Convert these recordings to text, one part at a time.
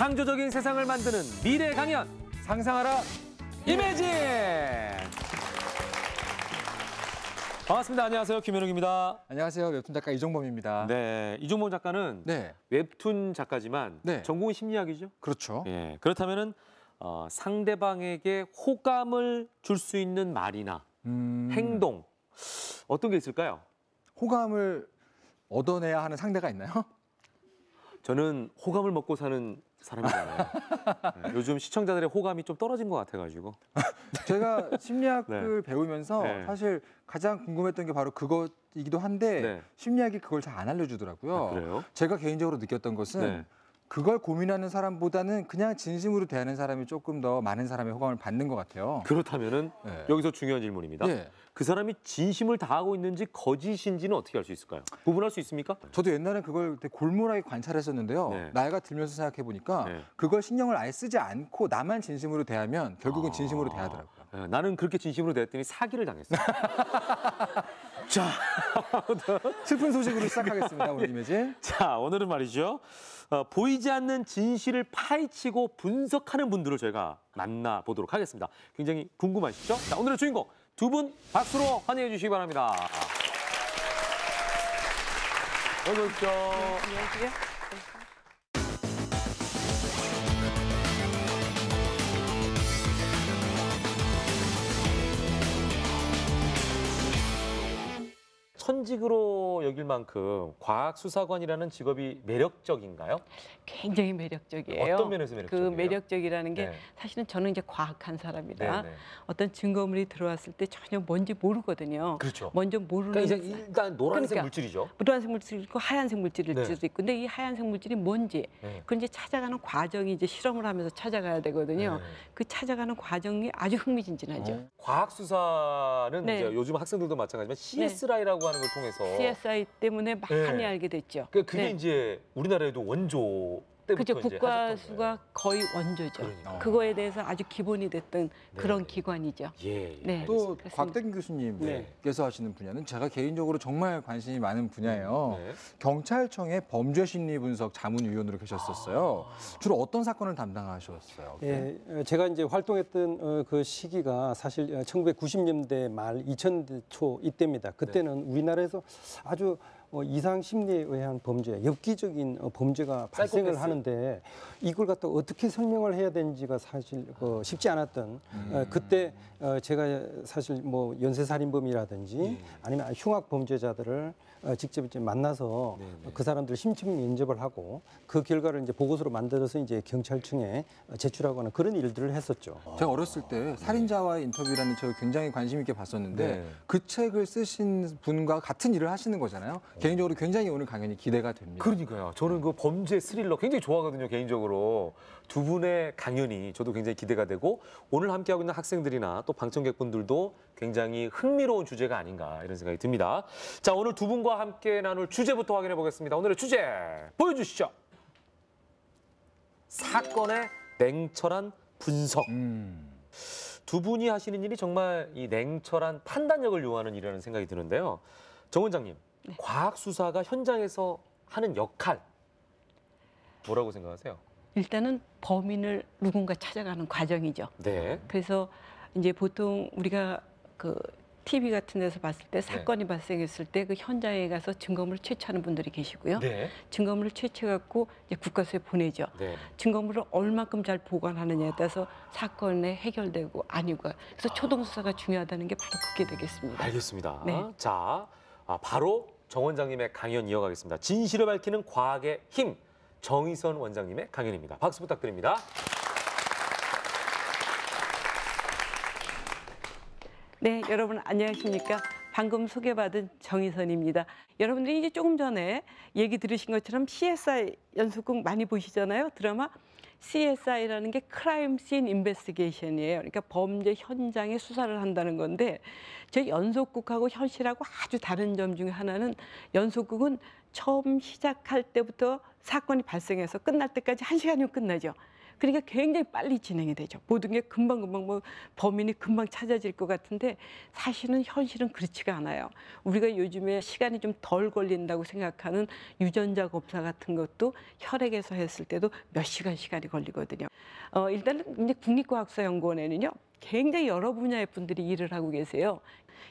창조적인 세상을 만드는 미래 강연 상상하라 이매진. 반갑습니다. 안녕하세요. 김현욱입니다. 안녕하세요. 웹툰 작가 이종범입니다. 네, 이종범 작가는 네. 웹툰 작가지만 네. 전공은 심리학이죠. 그렇죠. 예, 그렇다면은 상대방에게 호감을 줄 수 있는 말이나 행동 어떤 게 있을까요? 호감을 얻어내야 하는 상대가 있나요? 저는 호감을 먹고 사는 사람이잖아요. 네, 요즘 시청자들의 호감이 좀 떨어진 것 같아가지고. 제가 심리학을 네. 배우면서 네. 사실 가장 궁금했던 게 바로 그거이기도 한데 네. 심리학이 그걸 잘 안 알려주더라고요. 아, 그래요? 제가 개인적으로 느꼈던 것은 네. 그걸 고민하는 사람보다는 그냥 진심으로 대하는 사람이 조금 더 많은 사람의 호감을 받는 것 같아요. 그렇다면은 네. 여기서 중요한 질문입니다. 네. 그 사람이 진심을 다하고 있는지 거짓인지는 어떻게 알 수 있을까요? 구분할 수 있습니까? 저도 옛날에 그걸 되게 골몰하게 관찰했었는데요. 네. 나이가 들면서 생각해 보니까 네. 그걸 신경을 아예 쓰지 않고 나만 진심으로 대하면 결국은 진심으로 대하더라고요. 네, 나는 그렇게 진심으로 대했더니 사기를 당했어요. 자, 슬픈 소식으로 시작하겠습니다. 오늘 이미지. 자, 오늘은 말이죠. 보이지 않는 진실을 파헤치고 분석하는 분들을 저희가 만나보도록 하겠습니다. 굉장히 궁금하시죠? 자, 오늘의 주인공 두 분 박수로 환영해 주시기 바랍니다. 어서 오십시오. 안녕하세요. 천직으로 여길 만큼 과학수사관이라는 직업이 매력적인가요? 굉장히 매력적이에요. 어떤 면에서 매력적이에요? 그 매력적이라는 게 네. 사실은 저는 이제 과학한 사람이라 네, 네. 어떤 증거물이 들어왔을 때 전혀 뭔지 모르거든요. 그렇죠. 먼저 모르는 그러니까 이제 일단 노란색 그러니까 물질이죠. 노란색 물질이 있고 하얀색 물질일 네. 수도 있고 근데 이 하얀색 물질이 뭔지 네. 그걸 이제 찾아가는 과정이 이제 실험을 하면서 찾아가야 되거든요. 네. 그 찾아가는 과정이 아주 흥미진진하죠. 과학수사는 네. 이제 요즘 학생들도 마찬가지지만 CSI라고 하는 걸 통해서 CSI 때문에 많이 네. 알게 됐죠. 그게 네. 이제 우리나라에도 원조 때부터 그죠. 이제 국가수가 거의 원조죠. 그러니까. 그거에 대해서 아주 기본이 됐던 그런 기관이죠. 예, 예. 네. 또 그렇습니다. 곽대균 교수님께서 하시는 분야는 제가 개인적으로 정말 관심이 많은 분야예요. 네. 경찰청의 범죄심리 분석 자문위원으로 계셨었어요. 주로 어떤 사건을 담당하셨어요? 예, 제가 이제 활동했던 그 시기가 사실 1990년대 말 2000대 초 이때입니다. 그때는 우리나라에서 아주 이상 심리에 의한 범죄, 엽기적인 범죄가 발생을 사이코패스. 하는데 이걸 갖다 어떻게 설명을 해야 되는지가 사실 쉽지 않았던 그때 제가 사실 뭐 연쇄살인범이라든지 아니면 흉악 범죄자들을 직접 이제 만나서 그 사람들 심층 면접을 하고 그 결과를 이제 보고서로 만들어서 이제 경찰청에 제출하고 하는 그런 일들을 했었죠. 제가 어렸을 때 살인자와의 인터뷰라는 책을 굉장히 관심 있게 봤었는데 네. 그 책을 쓰신 분과 같은 일을 하시는 거잖아요. 개인적으로 굉장히 오늘 강연이 기대가 됩니다. 그러니까요. 저는 그 범죄 스릴러 굉장히 좋아하거든요, 개인적으로. 두 분의 강연이 저도 굉장히 기대가 되고 오늘 함께하고 있는 학생들이나 또 방청객분들도 굉장히 흥미로운 주제가 아닌가 이런 생각이 듭니다. 자, 오늘 두 분과 함께 나눌 주제부터 확인해 보겠습니다. 오늘의 주제 보여주시죠. 사건의 냉철한 분석. 두 분이 하시는 일이 정말 이 냉철한 판단력을 요하는 일이라는 생각이 드는데요. 정 원장님, 과학 수사가 현장에서 하는 역할 뭐라고 생각하세요? 일단은 범인을 누군가 찾아가는 과정이죠. 네. 그래서 이제 보통 우리가 그 TV 같은 데서 봤을 때 사건이 발생했을 때 그 현장에 가서 증거물을 채취하는 분들이 계시고요. 네. 증거물을 채취해갖고 이제 국가수에 보내죠. 네. 증거물을 얼마큼 잘 보관하느냐에 따라서 사건에 해결되고 아니고 그래서 초동 수사가 중요하다는 게 바로 그게 되겠습니다. 알겠습니다. 네. 자, 바로 정 원장님의 강연 이어가겠습니다. 진실을 밝히는 과학의 힘, 정의선 원장님의 강연입니다. 박수 부탁드립니다. 네, 여러분 안녕하십니까? 방금 소개받은 정희선입니다. 여러분들이 이제 조금 전에 얘기 들으신 것처럼 CSI 연속극 많이 보시잖아요. 드라마 CSI라는 게 크라임 씬 인베스티게이션이에요. 그러니까 범죄 현장에 수사를 한다는 건데 저희 연속극하고 현실하고 아주 다른 점 중에 하나는 연속극은 처음 시작할 때부터 사건이 발생해서 끝날 때까지 1시간이면 끝나죠. 그러니까 굉장히 빨리 진행이 되죠. 모든 게 금방금방 뭐 범인이 금방 찾아질 것 같은데 사실은 현실은 그렇지가 않아요. 우리가 요즘에 시간이 좀 덜 걸린다고 생각하는 유전자 검사 같은 것도 혈액에서 했을 때도 몇 시간이 걸리거든요. 일단은 이제 국립과학사연구원에는요. 굉장히 여러 분야의 분들이 일을 하고 계세요.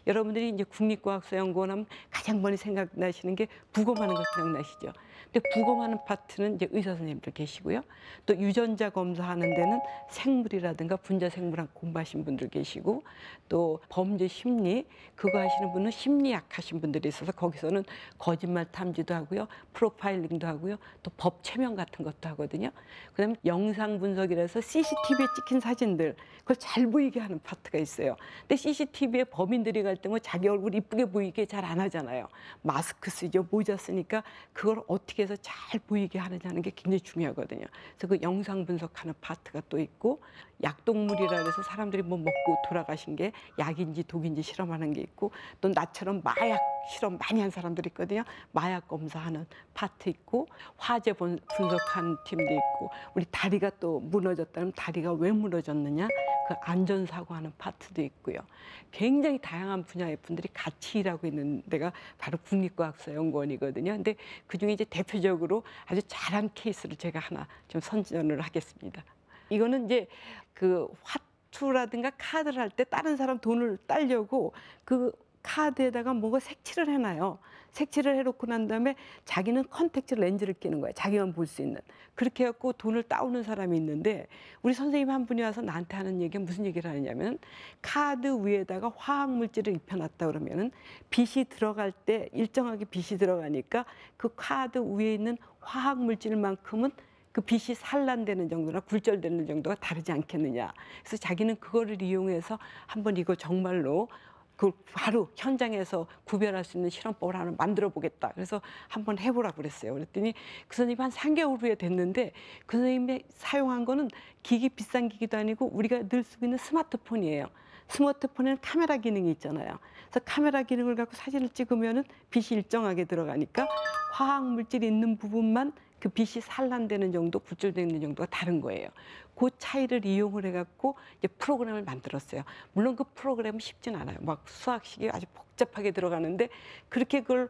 여러분들이 이제 국립과학사연구원 하면 가장 먼저 생각나시는 게 부검하는 거 생각나시죠? 근데 부검하는 파트는 이제 의사 선생님들 계시고요. 또 유전자 검사하는 데는 생물이라든가 분자생물학 공부하신 분들 계시고 또 범죄 심리 그거 하시는 분은 심리학 하신 분들이 있어서 거기서는 거짓말 탐지도 하고요. 프로파일링도 하고요. 또 법 체면 같은 것도 하거든요. 그다음에 영상 분석이라서 CCTV에 찍힌 사진들 그걸 잘 보이게 하는 파트가 있어요. 근데 CCTV에 범인들이 갈 때 뭐 자기 얼굴 이쁘게 보이게 잘 안 하잖아요. 마스크 쓰죠. 모자 쓰니까 그걸 어떻게 해서 잘 보이게 하느냐는 게 굉장히 중요하거든요. 그래서 그 영상 분석하는 파트가 또 있고 약동물이라 해서 사람들이 뭐 먹고 돌아가신 게 약인지 독인지 실험하는 게 있고 또 나처럼 마약 실험 많이 한 사람들이 있거든요. 마약 검사하는 파트 있고 화재 분석하는 팀도 있고 우리 다리가 또 무너졌다면 다리가 왜 무너졌느냐 그 안전사고 하는 파트도 있고요. 굉장히 다양한 분야의 분들이 같이 일하고 있는 데가 바로 국립과학사연구원이거든요. 근데 그중에 이제 대표적으로 아주 잘한 케이스를 제가 하나 좀 선전을 하겠습니다. 이거는 이제 그 화투라든가 카드를 할 때 다른 사람 돈을 따려고 그 카드에다가 뭔가 색칠을 해놔요. 색칠을 해놓고 난 다음에 자기는 컨택트 렌즈를 끼는 거예요. 자기만 볼 수 있는. 그렇게 해갖고 돈을 따오는 사람이 있는데 우리 선생님 한 분이 와서 나한테 하는 얘기가 무슨 얘기를 하냐면 카드 위에다가 화학물질을 입혀놨다 그러면은 빛이 들어갈 때 일정하게 빛이 들어가니까 그 카드 위에 있는 화학물질만큼은 그 빛이 산란되는 정도나 굴절되는 정도가 다르지 않겠느냐. 그래서 자기는 그거를 이용해서 한번 이거 정말로 그 바로 현장에서 구별할 수 있는 실험법을 하나 만들어 보겠다. 그래서 한번 해보라고 그랬어요. 그랬더니 그 선생님이 한 3개월 후에 됐는데 그 선생님이 사용한 거는 기기 비싼 기기도 아니고 우리가 늘 쓰고 있는 스마트폰이에요. 스마트폰에는 카메라 기능이 있잖아요. 그래서 카메라 기능을 갖고 사진을 찍으면은 빛이 일정하게 들어가니까 화학 물질이 있는 부분만 그 빛이 산란되는 정도, 굴절되는 정도가 다른 거예요. 그 차이를 이용을 해갖고 이제 프로그램을 만들었어요. 물론 그 프로그램은 쉽진 않아요. 막 수학식이 아주 복잡하게 들어가는데 그렇게 그걸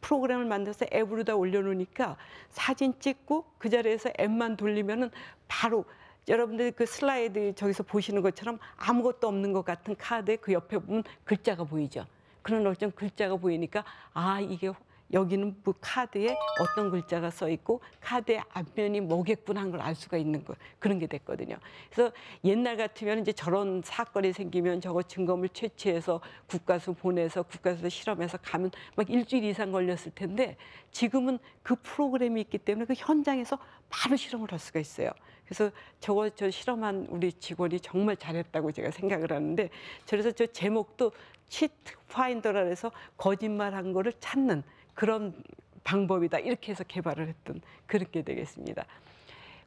프로그램을 만들어서 앱으로다 올려놓으니까 사진 찍고 그 자리에서 앱만 돌리면은 바로 여러분들 그 슬라이드 저기서 보시는 것처럼 아무것도 없는 것 같은 카드에 그 옆에 보면 글자가 보이죠. 그런 어떤 글자가 보이니까 아 이게 여기는 그 카드에 어떤 글자가 써 있고 카드의 앞면이 뭐겠구나 하는 걸 알 수가 있는 거 그런 게 됐거든요. 그래서 옛날 같으면 이제 저런 사건이 생기면 저거 증거물 채취해서 국가수 보내서 국가수 실험해서 가면 막 일주일 이상 걸렸을 텐데 지금은 그 프로그램이 있기 때문에 그 현장에서 바로 실험을 할 수가 있어요. 그래서 저 실험한 우리 직원이 정말 잘했다고 제가 생각을 하는데 그래서 저 제목도 치트 파인더라 해서 거짓말한 거를 찾는 그런 방법이다 이렇게 해서 개발을 했던 그렇게 되겠습니다.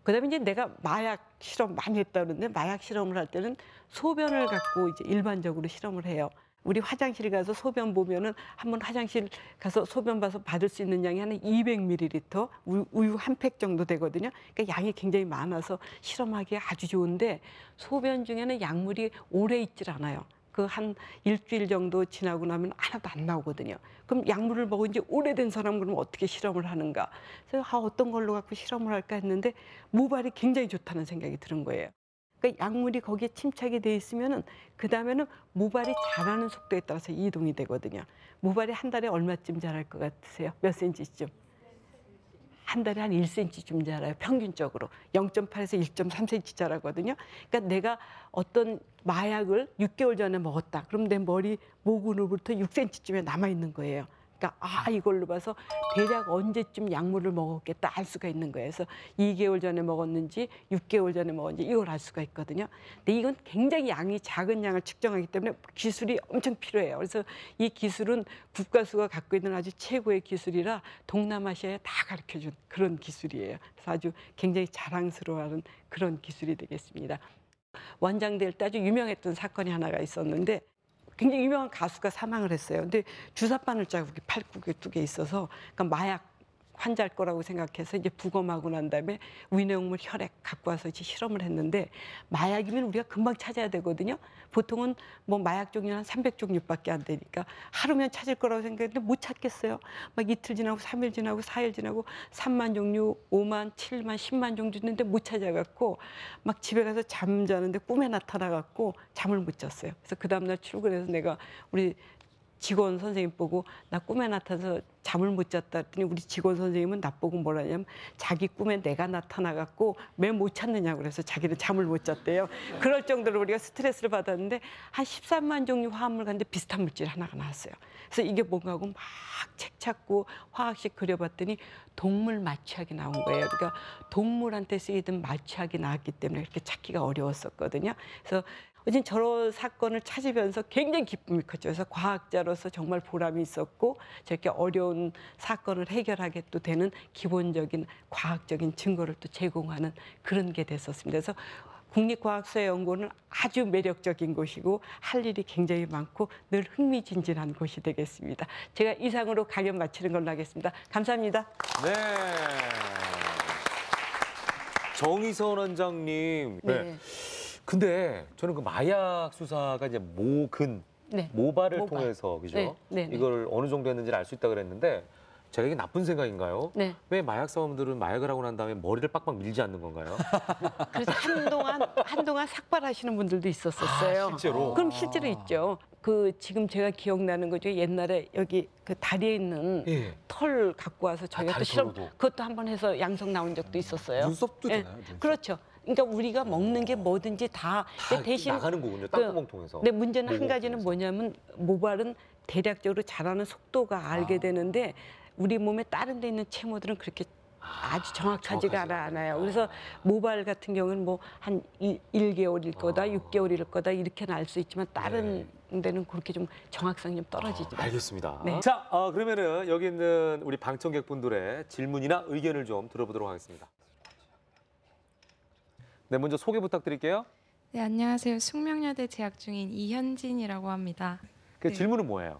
그다음에 이제 내가 마약 실험 많이 했다 그러는데 마약 실험을 할 때는 소변을 갖고 이제 일반적으로 실험을 해요. 우리 화장실 가서 소변 보면은 한번 화장실 가서 소변 봐서 받을 수 있는 양이 한 200ml 우유 한 팩 정도 되거든요. 그러니까 양이 굉장히 많아서 실험하기에 아주 좋은데 소변 중에는 약물이 오래 있질 않아요. 그 한 일주일 정도 지나고 나면 하나도 안 나오거든요. 그럼 약물을 먹은 지 오래된 사람 그러면 어떻게 실험을 하는가? 그래서 어떤 걸로 갖고 실험을 할까 했는데 모발이 굉장히 좋다는 생각이 드는 거예요. 그러니까 약물이 거기에 침착이 돼 있으면은 그 다음에는 모발이 자라는 속도에 따라서 이동이 되거든요. 모발이 한 달에 얼마쯤 자랄 것 같으세요? 몇 센치쯤? 한 달에 한 1cm쯤 자라요. 평균적으로 0.8에서 1.3cm 자라거든요. 그러니까 내가 어떤 마약을 6개월 전에 먹었다. 그럼 내 머리 모근으로부터 6cm쯤에 남아 있는 거예요. 그러니까 아 이걸로 봐서 대략 언제쯤 약물을 먹었겠다 알 수가 있는 거예요. 그래서 2개월 전에 먹었는지 6개월 전에 먹었는지 이걸 알 수가 있거든요. 근데 이건 굉장히 양이 작은 양을 측정하기 때문에 기술이 엄청 필요해요. 그래서 이 기술은 국가수가 갖고 있는 아주 최고의 기술이라 동남아시아에 다 가르쳐준 그런 기술이에요. 그래서 아주 굉장히 자랑스러워하는 그런 기술이 되겠습니다. 원장될 때 아주 유명했던 사건이 하나가 있었는데 굉장히 유명한 가수가 사망을 했어요. 근데 주사 바늘 자국이 팔뚝에 두 개 있어서 그러니까 마약 환자일 거라고 생각해서 이제 부검하고 난 다음에 위내용물 혈액 갖고 와서 이제 실험을 했는데 마약이면 우리가 금방 찾아야 되거든요. 보통은 뭐 마약 종류는 한 300종류밖에 안 되니까 하루면 찾을 거라고 생각했는데 못 찾겠어요. 막 이틀 지나고 3일 지나고 4일 지나고 3만 종류, 5만, 7만, 10만 종류 있는데 못 찾아갖고 막 집에 가서 잠자는데 꿈에 나타나갖고 잠을 못 잤어요. 그래서 그 다음날 출근해서 내가 우리 직원 선생님 보고 나 꿈에 나타나서 잠을 못 잤다 했더니 우리 직원 선생님은 나보고 뭐라냐면 자기 꿈에 내가 나타나갖고 왜 못 찾느냐고 그래서 자기는 잠을 못 잤대요. 그럴 정도로 우리가 스트레스를 받았는데 한 13만 종류 화합물 갔는데 비슷한 물질 하나가 나왔어요. 그래서 이게 뭔가 하고 막 책 찾고 화학식 그려봤더니 동물 마취약이 나온 거예요. 그러니까 동물한테 쓰이던 마취약이 나왔기 때문에 이렇게 찾기가 어려웠었거든요. 그래서 어쨌든 저런 사건을 찾으면서 굉장히 기쁨이 컸죠. 그래서 과학자로서 정말 보람이 있었고 저렇게 어려운 사건을 해결하게 또 되는 기본적인 과학적인 증거를 또 제공하는 그런 게 됐었습니다. 그래서 국립과학수사연구원은 아주 매력적인 곳이고 할 일이 굉장히 많고 늘 흥미진진한 곳이 되겠습니다. 제가 이상으로 강연 마치는 걸로 하겠습니다. 감사합니다. 네. 정의선 원장님. 네. 근데 저는 그 마약 수사가 이제 네. 모발을 모발. 통해서 그죠? 네, 네, 네. 이걸 어느 정도 했는지를 알 수 있다 그랬는데 제가 이게 나쁜 생각인가요? 네. 왜 마약 사범들은 마약을 하고 난 다음에 머리를 빡빡 밀지 않는 건가요? 그래서 한동안 삭발하시는 분들도 있었었어요. 실제로? 그럼 실제로 있죠. 그 지금 제가 기억나는 거죠. 옛날에 여기 그 다리에 있는 예. 털 갖고 와서 저희가 또 다리 실험 털로도. 그것도 한번 해서 양성 나온 적도 있었어요. 눈썹도 예, 되나요? 눈썹? 그렇죠. 그러니까 우리가 먹는 게 뭐든지 다 다 대신 나가는 거군요. 땅구멍 통해서. 근데 문제는 한 모공 가지는 통해서. 뭐냐면 모발은 대략적으로 자라는 속도가 알게 되는데 우리 몸에 다른 데 있는 채모들은 그렇게 아주 정확하지가 않아요. 그래서 모발 같은 경우는 뭐 한 1개월일 거다, 6개월일 거다 이렇게는 알 수 있지만 다른 데는 그렇게 좀 정확성이 좀 떨어지죠. 알겠습니다. 네. 자, 그러면은 여기 있는 우리 방청객분들의 질문이나 의견을 좀 들어보도록 하겠습니다. 네, 먼저 소개 부탁드릴게요. 네, 안녕하세요. 숙명여대 재학 중인 이현진이라고 합니다. 그 네. 질문은 뭐예요?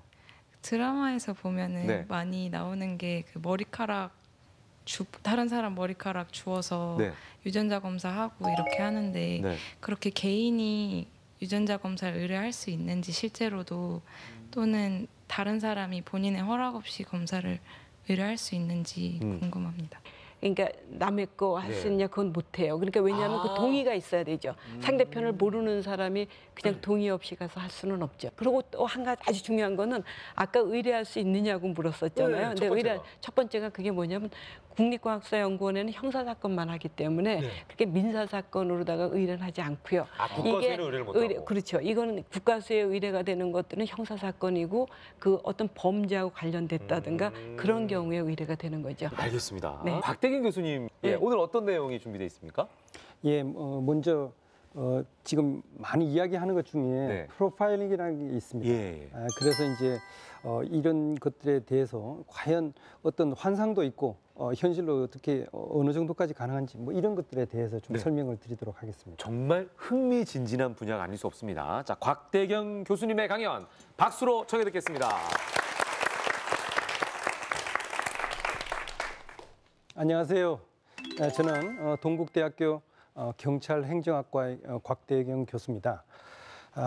드라마에서 보면은 네. 많이 나오는 게 그 머리카락 다른 사람 머리카락 주워서 네. 유전자 검사하고 이렇게 하는데 네. 그렇게 개인이 유전자 검사를 의뢰할 수 있는지 실제로도 또는 다른 사람이 본인의 허락 없이 검사를 의뢰할 수 있는지 궁금합니다. 그러니까 남의 거 할 수 네. 있냐 그건 못해요. 그러니까 왜냐하면 그 동의가 있어야 되죠. 상대편을 모르는 사람이 그냥 동의 없이 가서 할 수는 없죠. 그리고 또 한 가지 아주 중요한 거는 아까 의뢰할 수 있느냐고 물었었잖아요. 네, 근데 첫 번째가 그게 뭐냐면 국립과학수사연구원에는 형사사건만 하기 때문에 네. 그렇게 민사사건으로다가 의뢰는 하지 않고요. 국가수에는 의뢰를 못하고. 그렇죠. 이거는 국가수에 의뢰가 되는 것들은 형사사건이고 그 어떤 범죄하고 관련됐다든가 그런 경우에 의뢰가 되는 거죠. 알겠습니다. 네. 박대긴 교수님, 예, 네. 오늘 어떤 내용이 준비되어 있습니까? 예, 먼저 지금 많이 이야기하는 것 중에 네. 프로파일링이라는 게 있습니다. 예. 그래서 이제 이런 것들에 대해서 과연 어떤 환상도 있고 현실로 어떻게 어느 정도까지 가능한지 뭐 이런 것들에 대해서 좀 네. 설명을 드리도록 하겠습니다. 정말 흥미진진한 분야가 아닐 수 없습니다. 자, 곽대경 교수님의 강연 박수로 청해 듣겠습니다. 안녕하세요. 저는 동국대학교 경찰행정학과의 곽대경 교수입니다.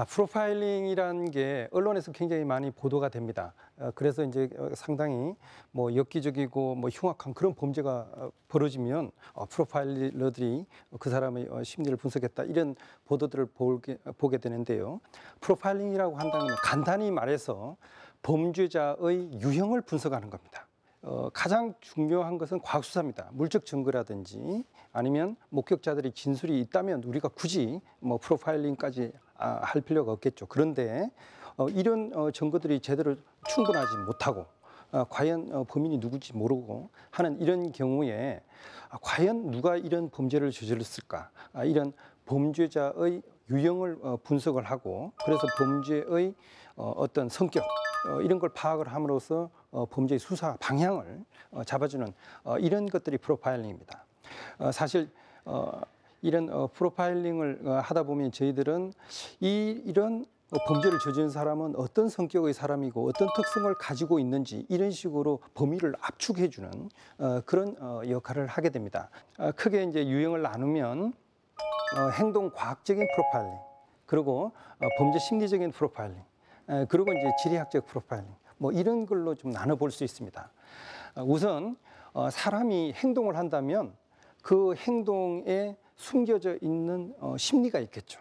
프로파일링이라는 게 언론에서 굉장히 많이 보도가 됩니다. 그래서 이제 상당히 뭐 엽기적이고 뭐 흉악한 그런 범죄가 벌어지면 프로파일러들이 그 사람의 심리를 분석했다 이런 보도들을 보게 되는데요. 프로파일링이라고 한다면 간단히 말해서 범죄자의 유형을 분석하는 겁니다. 가장 중요한 것은 과학수사입니다. 물적 증거라든지 아니면 목격자들의 진술이 있다면 우리가 굳이 뭐 프로파일링까지 할 필요가 없겠죠. 그런데 이런 증거들이 제대로 충분하지 못하고 과연 범인이 누구지 모르고 하는 이런 경우에 과연 누가 이런 범죄를 저질렀을까 이런 범죄자의 유형을 분석을 하고 그래서 범죄의 어떤 성격 이런 걸 파악을 함으로써 범죄의 수사 방향을 잡아주는 이런 것들이 프로파일링입니다. 사실 이런 프로파일링을 하다 보면 저희들은 이런 범죄를 저지른 사람은 어떤 성격의 사람이고 어떤 특성을 가지고 있는지 이런 식으로 범위를 압축해주는 그런 역할을 하게 됩니다. 크게 이제 유형을 나누면 행동 과학적인 프로파일링, 그리고 범죄 심리적인 프로파일링, 그리고 이제 지리학적 프로파일링, 뭐 이런 걸로 좀 나눠볼 수 있습니다. 우선 사람이 행동을 한다면 그 행동에 숨겨져 있는 심리가 있겠죠.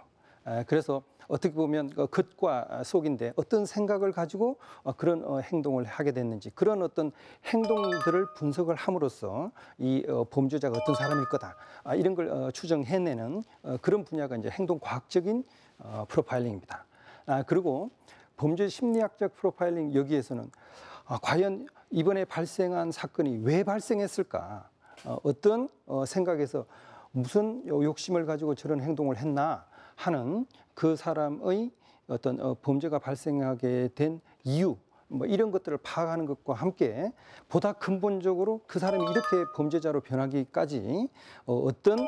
그래서 어떻게 보면 겉과 속인데 어떤 생각을 가지고 그런 행동을 하게 됐는지, 그런 어떤 행동들을 분석을 함으로써 이 범죄자가 어떤 사람일 거다, 이런 걸 추정해내는 그런 분야가 이제 행동과학적인 프로파일링입니다. 그리고 범죄 심리학적 프로파일링, 여기에서는 과연 이번에 발생한 사건이 왜 발생했을까, 어떤 생각에서 무슨 욕심을 가지고 저런 행동을 했나 하는 그 사람의 어떤 범죄가 발생하게 된 이유, 뭐 이런 것들을 파악하는 것과 함께 보다 근본적으로 그 사람이 이렇게 범죄자로 변하기까지 어떤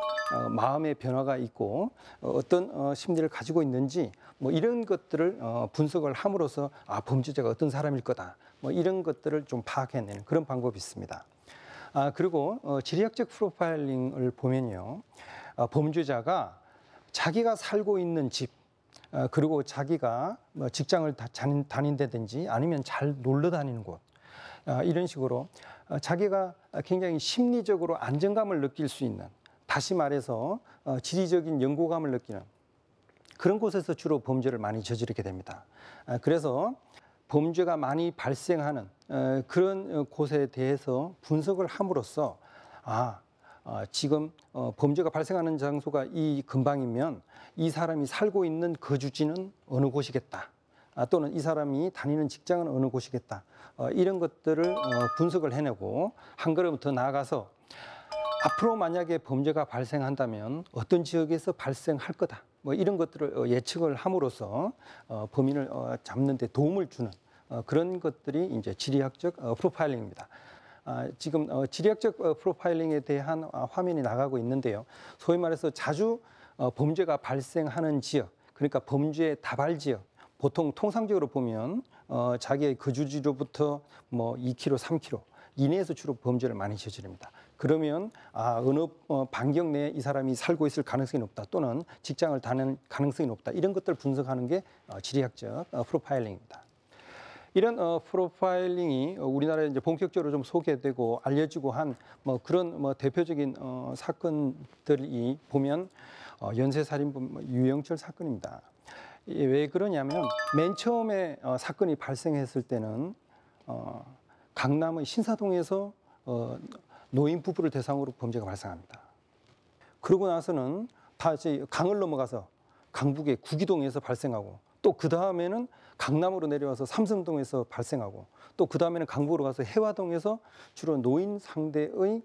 마음의 변화가 있고 어떤 심리를 가지고 있는지, 뭐 이런 것들을 분석을 함으로써 범죄자가 어떤 사람일 거다, 뭐 이런 것들을 좀 파악해내는 그런 방법이 있습니다. 그리고 지리학적 프로파일링을 보면요, 범죄자가 자기가 살고 있는 집, 그리고 자기가 뭐 직장을 다닌다든지 아니면 잘 놀러 다니는 곳, 이런 식으로 자기가 굉장히 심리적으로 안정감을 느낄 수 있는, 다시 말해서 지리적인 연고감을 느끼는 그런 곳에서 주로 범죄를 많이 저지르게 됩니다. 그래서 범죄가 많이 발생하는 그런 곳에 대해서 분석을 함으로써 지금 범죄가 발생하는 장소가 이 근방이면 이 사람이 살고 있는 거주지는 어느 곳이겠다, 또는 이 사람이 다니는 직장은 어느 곳이겠다, 이런 것들을 분석을 해내고 한 걸음 더 나아가서 앞으로 만약에 범죄가 발생한다면 어떤 지역에서 발생할 거다, 뭐 이런 것들을 예측을 함으로써 범인을 잡는 데 도움을 주는 그런 것들이 이제 지리학적 프로파일링입니다. 지금 지리학적 프로파일링에 대한 화면이 나가고 있는데요. 소위 말해서 자주 범죄가 발생하는 지역, 그러니까 범죄의 다발 지역, 보통 통상적으로 보면 자기의 거주지로부터 뭐 2km, 3km 이내에서 주로 범죄를 많이 저지릅니다. 그러면 어느 반경 내에 이 사람이 살고 있을 가능성이 높다, 또는 직장을 다니는 가능성이 높다, 이런 것들을 분석하는 게 지리학적 프로파일링입니다. 이런 프로파일링이 우리나라에 이제 본격적으로 좀 소개되고 알려지고 한 뭐 그런 뭐 대표적인 사건들이 보면 연쇄살인범 유영철 사건입니다. 왜 그러냐면 맨 처음에 사건이 발생했을 때는 강남의 신사동에서 노인 부부를 대상으로 범죄가 발생합니다. 그러고 나서는 다시 강을 넘어가서 강북의 구기동에서 발생하고, 또 그 다음에는 강남으로 내려와서 삼성동에서 발생하고, 또 그 다음에는 강북으로 가서 해화동에서 주로 노인 상대의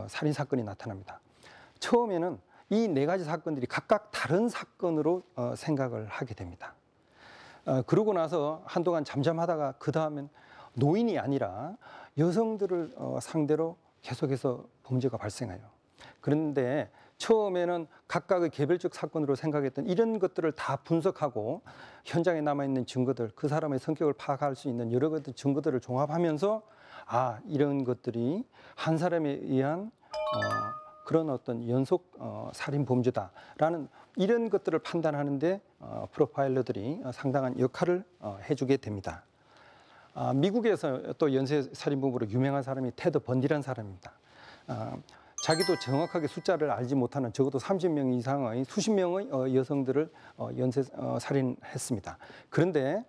살인 사건이 나타납니다. 처음에는 이 네 가지 사건들이 각각 다른 사건으로 생각을 하게 됩니다. 그러고 나서 한동안 잠잠하다가 그 다음엔 노인이 아니라 여성들을 상대로 계속해서 범죄가 발생해요. 그런데 처음에는 각각의 개별적 사건으로 생각했던 이런 것들을 다 분석하고 현장에 남아있는 증거들, 그 사람의 성격을 파악할 수 있는 여러 가지 증거들을 종합하면서 이런 것들이 한 사람에 의한 그런 어떤 연속 살인 범죄다라는 이런 것들을 판단하는데 프로파일러들이 상당한 역할을 해주게 됩니다. 미국에서 또 연쇄 살인범으로 유명한 사람이 테드 번디라는 사람입니다. 자기도 정확하게 숫자를 알지 못하는 적어도 30명 이상의 수십 명의 여성들을 연쇄 살인했습니다. 그런데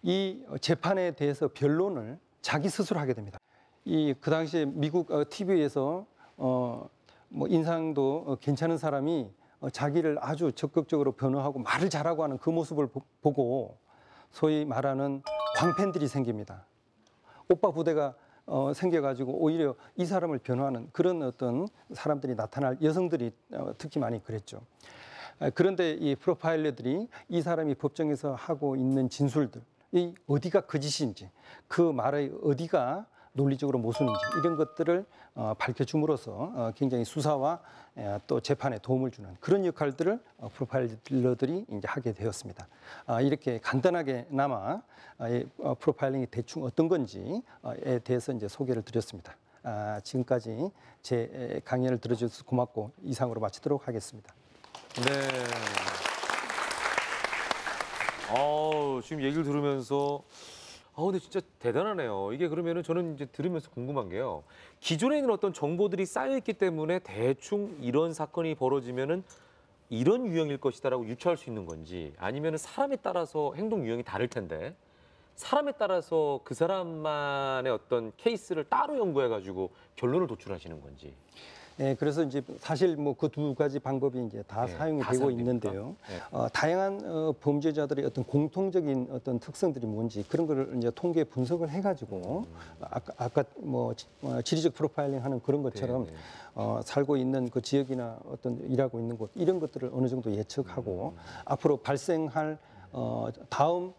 이 재판에 대해서 변론을 자기 스스로 하게 됩니다. 그 당시에 미국 TV에서 뭐 인상도 괜찮은 사람이 자기를 아주 적극적으로 변호하고 말을 잘하고 하는 그 모습을 보고 소위 말하는 광팬들이 생깁니다. 오빠 부대가 생겨가지고 오히려 이 사람을 변호하는 그런 어떤 사람들이 나타날, 여성들이 특히 많이 그랬죠. 그런데 이 프로파일러들이 이 사람이 법정에서 하고 있는 진술들이 어디가 거짓인지, 그 말의 어디가 논리적으로 모순인지 이런 것들을 밝혀줌으로써 굉장히 수사와 또 재판에 도움을 주는 그런 역할들을 프로파일러들이 이제 하게 되었습니다. 이렇게 간단하게나마 프로파일링이 대충 어떤 건지에 대해서 이제 소개를 드렸습니다. 지금까지 제 강연을 들어주셔서 고맙고 이상으로 마치도록 하겠습니다. 네. 지금 얘기를 들으면서 근데 진짜 대단하네요. 이게 그러면은 저는 이제 들으면서 궁금한 게요. 기존에 있는 어떤 정보들이 쌓여있기 때문에 대충 이런 사건이 벌어지면은 이런 유형일 것이다라고 유추할 수 있는 건지 아니면은 사람에 따라서 행동 유형이 다를 텐데 사람에 따라서 그 사람만의 어떤 케이스를 따로 연구해가지고 결론을 도출하시는 건지. 네, 그래서 이제 사실 뭐 그 두 가지 방법이 이제 다 사용이 다 되고 사용됩니까? 있는데요. 네. 다양한 범죄자들의 어떤 공통적인 어떤 특성들이 뭔지 그런 거를 이제 통계 분석을 해가지고 아까 뭐 지리적 프로파일링 하는 그런 것처럼 네, 네. 살고 있는 그 지역이나 어떤 일하고 있는 곳 이런 것들을 어느 정도 예측하고 앞으로 발생할 다음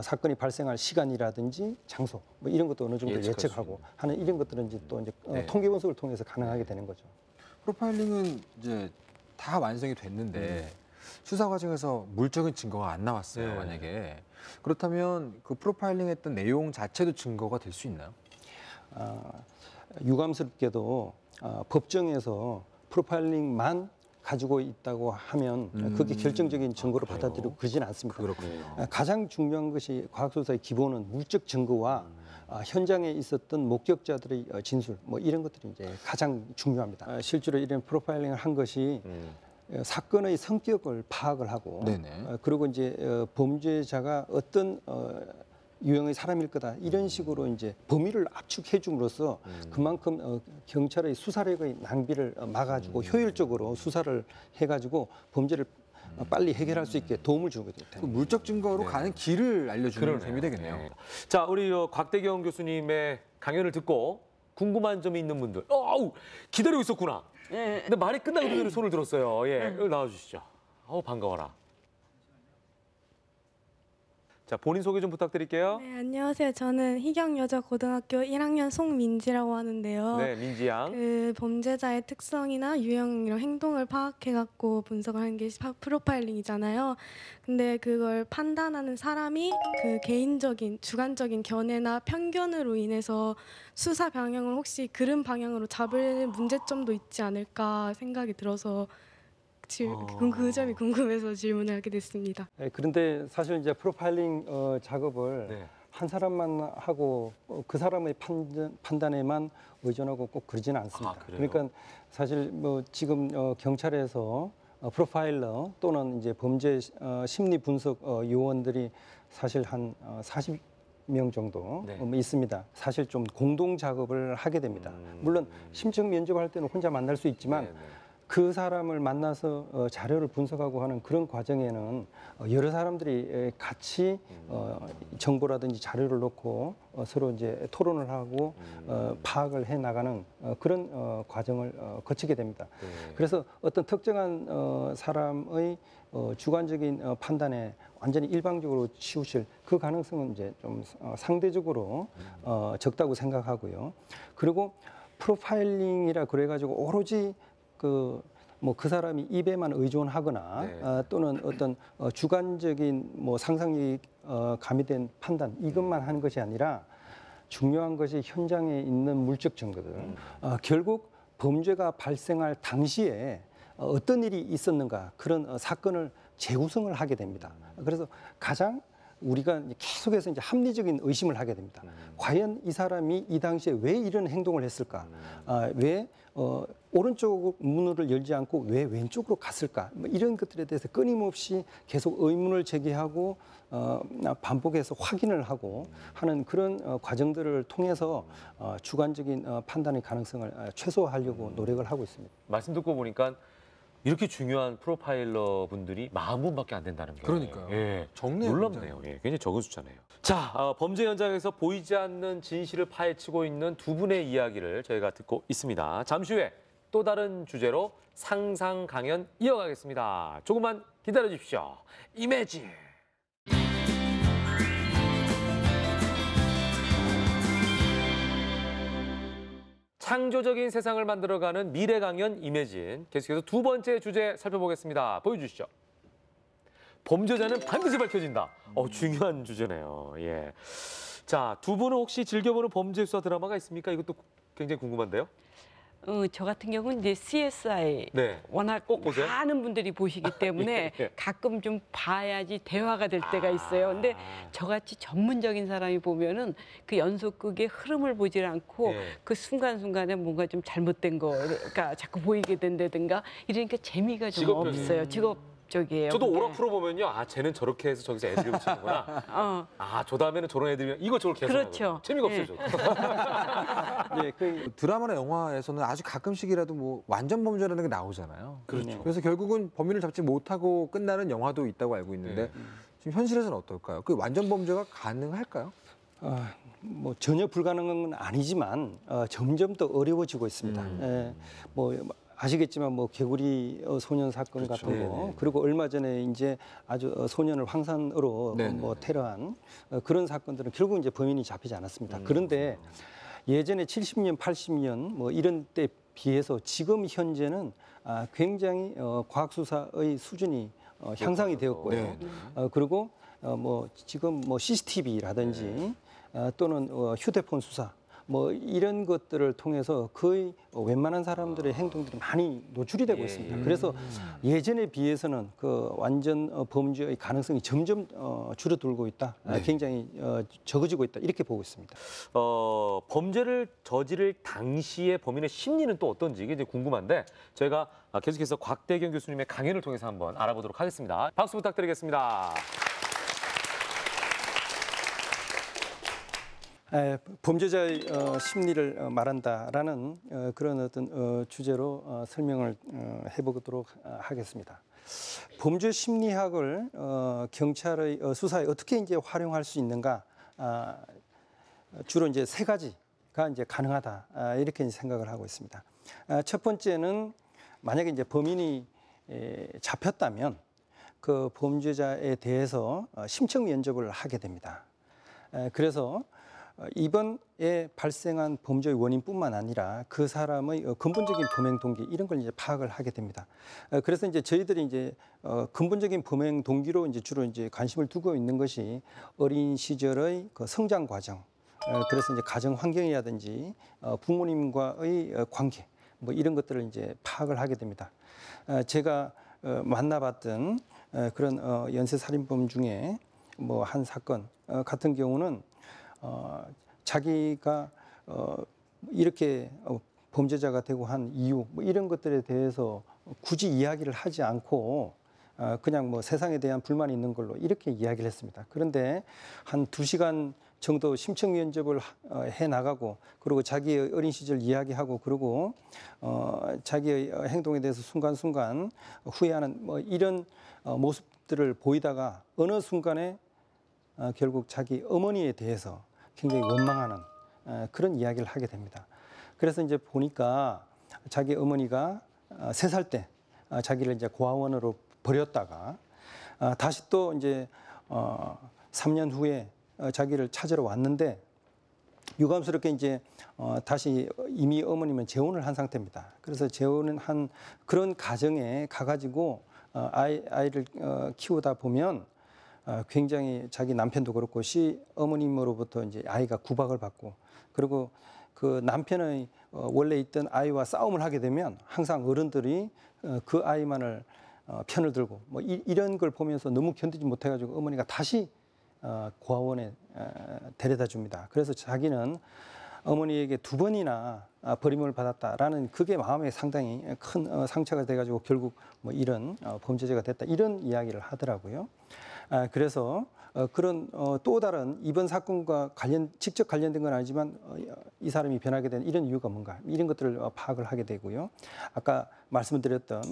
사건이 발생할 시간이라든지 장소 뭐 이런 것도 어느 정도 예측할 수 예측하고 있는. 하는 이런 것들은 이제 또 이제 네. 통계 분석을 통해서 가능하게 되는 거죠. 프로파일링은 이제 다 완성이 됐는데 수사 과정에서 물적인 증거가 안 나왔어요. 네. 만약에 그렇다면 그 프로파일링했던 내용 자체도 증거가 될 수 있나요? 유감스럽게도 법정에서 프로파일링만 가지고 있다고 하면 그게 결정적인 증거로 그래요? 받아들이고 그러지는 않습니다. 그렇군요. 가장 중요한 것이 과학수사의 기본은 물적 증거와 현장에 있었던 목격자들의 진술 뭐 이런 것들이 이제 가장 중요합니다. 실제로 이런 프로파일링을 한 것이 사건의 성격을 파악을 하고 네네. 그리고 이제 범죄자가 어떤 유형의 사람일 거다 이런 식으로 이제 범위를 압축해 줌으로써 그만큼 경찰의 수사력의 낭비를 막아주고 효율적으로 수사를 해가지고 범죄를 빨리 해결할 수 있게 도움을 주게 됩니다. 그 물적 증거로 네. 가는 길을 알려주는 그러네요. 셈이 되겠네요. 네. 자, 우리 곽대경 교수님의 강연을 듣고 궁금한 점이 있는 분들, 기다리고 있었구나. 근데 말이 끝나기 전에 손을 들었어요. 예, 여기 나와주시죠. 반가워라. 자, 본인 소개 좀 부탁드릴게요. 네, 안녕하세요. 저는 희경여자고등학교 1학년 송민지라고 하는데요. 네, 민지 양. 그 범죄자의 특성이나 유형 이런 행동을 파악해갖고 분석을 하는 게 프로파일링이잖아요. 근데 그걸 판단하는 사람이 그 개인적인 주관적인 견해나 편견으로 인해서 수사 방향을 혹시 그런 방향으로 잡을 문제점도 있지 않을까 생각이 들어서 그 점이 궁금해서 질문을 하게 됐습니다. 네, 그런데 사실 이제 프로파일링 작업을 네. 한 사람만 하고 그 사람의 판단에만 의존하고 꼭 그러지는 않습니다. 그래요? 그러니까 사실 뭐 지금 경찰에서 프로파일러 또는 이제 범죄 심리 분석 요원들이 사실 한 40명 정도 네. 있습니다. 사실 좀 공동 작업을 하게 됩니다. 물론 심층 면접할 때는 혼자 만날 수 있지만 네, 네. 그 사람을 만나서 자료를 분석하고 하는 그런 과정에는 여러 사람들이 같이 정보라든지 자료를 놓고 서로 이제 토론을 하고 파악을 해 나가는 그런 과정을 거치게 됩니다. 네. 그래서 어떤 특정한 사람의 주관적인 판단에 완전히 일방적으로 치우칠 그 가능성은 이제 좀 상대적으로 적다고 생각하고요. 그리고 프로파일링이라 그래가지고 오로지 그 사람이 입에만 의존하거나 네. 또는 어떤 주관적인 뭐 상상력이 가미된 판단 이것만 하는 것이 아니라 중요한 것이 현장에 있는 물적 증거들. 결국 범죄가 발생할 당시에 어떤 일이 있었는가 그런 사건을 재구성을 하게 됩니다. 그래서 가장 우리가 계속해서 이제 합리적인 의심을 하게 됩니다. 과연 이 사람이 이 당시에 왜 이런 행동을 했을까? 왜 오른쪽 문을 열지 않고 왜 왼쪽으로 갔을까? 뭐 이런 것들에 대해서 끊임없이 계속 의문을 제기하고 반복해서 확인을 하고 하는 그런 과정들을 통해서 주관적인 판단의 가능성을 최소화하려고 노력을 하고 있습니다. 말씀 듣고 보니까 이렇게 중요한 프로파일러 분들이 40분밖에 안 된다는 게. 그러니까요. 예, 적네요, 놀랍네요. 예, 굉장히 적은 숫자네요. 자, 범죄 현장에서 보이지 않는 진실을 파헤치고 있는 두 분의 이야기를 저희가 듣고 있습니다. 잠시 후에 또 다른 주제로 상상 강연 이어가겠습니다. 조금만 기다려 주십시오. 이매진. 창조적인 세상을 만들어가는 미래 강연 임혜진. 계속해서 두 번째 주제 살펴보겠습니다. 보여주시죠. 범죄자는 반드시 밝혀진다. 중요한 주제네요. 예. 자, 두 분은 혹시 즐겨보는 범죄 수사 드라마가 있습니까? 이것도 굉장히 궁금한데요. 저 같은 경우는 이제 CSI 네. 워낙 꼭 보세요? 많은 분들이 보시기 때문에 예. 가끔 좀 봐야지 대화가 될 때가 있어요. 근데 저같이 전문적인 사람이 보면은 그 연속극의 흐름을 보질 않고 예. 그 순간순간에 뭔가 좀 잘못된 거가 자꾸 보이게 된다든가 이러니까 재미가 좀 직업병이에요. 없어요. 직업적이에요. 저도 그게. 오락 프로 보면요. 쟤는 저렇게 해서 저기서 애드립 치는구나. 저 다음에는 저런 애들이 이것저것 계속 그렇죠. 하거든요. 재미가 없어요, 예. 저도. 예, 그 드라마나 영화에서는 아주 가끔씩이라도 뭐 완전 범죄라는 게 나오잖아요. 그렇죠. 그래서 결국은 범인을 잡지 못하고 끝나는 영화도 있다고 알고 있는데 지금 현실에서는 어떨까요? 그 완전 범죄가 가능할까요? 뭐 전혀 불가능한 건 아니지만 점점 더 어려워지고 있습니다. 예, 뭐 아시겠지만 뭐 개구리 소년 사건 그렇죠. 같은 거 네네. 그리고 얼마 전에 이제 아주 소년을 황산으로 네네네. 뭐 테러한 그런 사건들은 결국 이제 범인이 잡히지 않았습니다. 그런데 예전에 70년, 80년 뭐 이런 때 비해서 지금 현재는 굉장히 과학 수사의 수준이 향상이 되었고요. 네. 그리고 뭐 지금 뭐 CCTV라든지 또는 휴대폰 수사 뭐 이런 것들을 통해서 거의 웬만한 사람들의 행동들이 많이 노출이 되고 있습니다. 그래서 예전에 비해서는 그 완전 범죄의 가능성이 점점 줄어들고 있다. 굉장히 적어지고 있다. 이렇게 보고 있습니다. 범죄를 저지를 당시의 범인의 심리는 또 어떤지 이게 이제 궁금한데 저희가 계속해서 곽대경 교수님의 강연을 통해서 한번 알아보도록 하겠습니다. 박수 부탁드리겠습니다. 범죄자의 심리를 말한다라는 그런 어떤 주제로 설명을 해보도록 하겠습니다. 범죄 심리학을 경찰의 수사에 어떻게 이제 활용할 수 있는가? 주로 이제 세 가지가 이제 가능하다 이렇게 생각을 하고 있습니다. 첫 번째는 만약에 이제 범인이 잡혔다면 그 범죄자에 대해서 심층 면접을 하게 됩니다. 그래서 이번에 발생한 범죄의 원인뿐만 아니라 그 사람의 근본적인 범행 동기 이런 걸 이제 파악을 하게 됩니다. 그래서 이제 저희들이 이제 근본적인 범행 동기로 이제 주로 이제 관심을 두고 있는 것이 어린 시절의 그 성장 과정, 그래서 이제 가정 환경이라든지 부모님과의 관계 뭐 이런 것들을 이제 파악을 하게 됩니다. 제가 만나봤던 그런 연쇄 살인범 중에 뭐 한 사건 같은 경우는 자기가 이렇게 범죄자가 되고 한 이유 뭐 이런 것들에 대해서 굳이 이야기를 하지 않고 그냥 뭐 세상에 대한 불만이 있는 걸로 이렇게 이야기를 했습니다. 그런데 한 2시간 정도 심층 면접을 해 나가고 그리고 자기의 어린 시절 이야기하고 그리고 자기의 행동에 대해서 순간순간 후회하는 뭐 이런 모습들을 보이다가 어느 순간에 결국 자기 어머니에 대해서 굉장히 원망하는 그런 이야기를 하게 됩니다. 그래서 이제 보니까 자기 어머니가 3살 때 자기를 이제 고아원으로 버렸다가 다시 또 이제 3년 후에 자기를 찾으러 왔는데 유감스럽게 이제 다시 이미 어머님은 재혼을 한 상태입니다. 그래서 재혼을 한 그런 가정에 가가지고 아이를 키우다 보면 굉장히 자기 남편도 그렇고 시어머님으로부터 이제 아이가 구박을 받고 그리고 그 남편의 원래 있던 아이와 싸움을 하게 되면 항상 어른들이 그 아이만을 편을 들고 뭐 이런 걸 보면서 너무 견디지 못해가지고 어머니가 다시 고아원에 데려다 줍니다. 그래서 자기는 어머니에게 2번이나 버림을 받았다라는 그게 마음에 상당히 큰 상처가 돼가지고 결국 뭐 이런 범죄자가 됐다 이런 이야기를 하더라고요. 그래서 그런 또 다른 이번 사건과 직접 관련된 건 아니지만 이 사람이 변하게 된 이런 이유가 뭔가 이런 것들을 파악을 하게 되고요. 아까 말씀드렸던